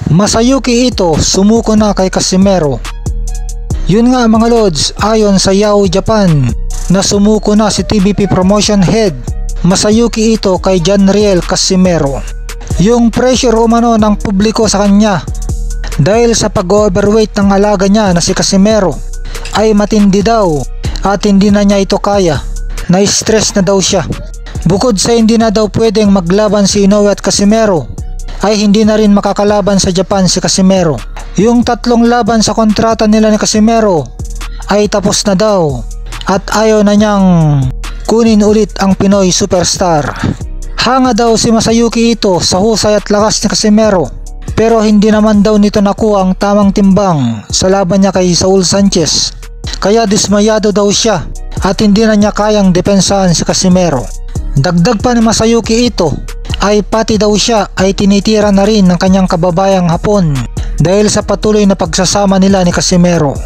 Masayuki Ito sumuko na kay Casimero. Yun nga mga lods, ayon sa Yaoi Japan na sumuko na si TVP Promotion Head Masayuki Ito kay Janriel Casimero. Yung pressure umano ng publiko sa kanya dahil sa pag-overweight ng alaga niya na si Casimero ay matindi daw at hindi na niya ito kaya. Na-stress na daw siya. Bukod sa hindi na daw pwedeng maglaban si Inoue at Casimero, ay hindi na rin makakalaban sa Japan si Casimero. Yung 3 laban sa kontrata nila ni Casimero ay tapos na daw at ayaw na niyang kunin ulit ang Pinoy superstar. Hanga daw si Masayuki Ito sa husay at lakas ni Casimero, pero hindi naman daw nito nakuha ang tamang timbang sa laban niya kay Saul Sanchez. Kaya dismayado daw siya at hindi na niya kayang depensahan si Casimero. Dagdag pa ni Masayuki Ito ay pati daw siya ay tinitira na rin ng kanyang kababayang Hapon dahil sa patuloy na pagsasama nila ni Casimero.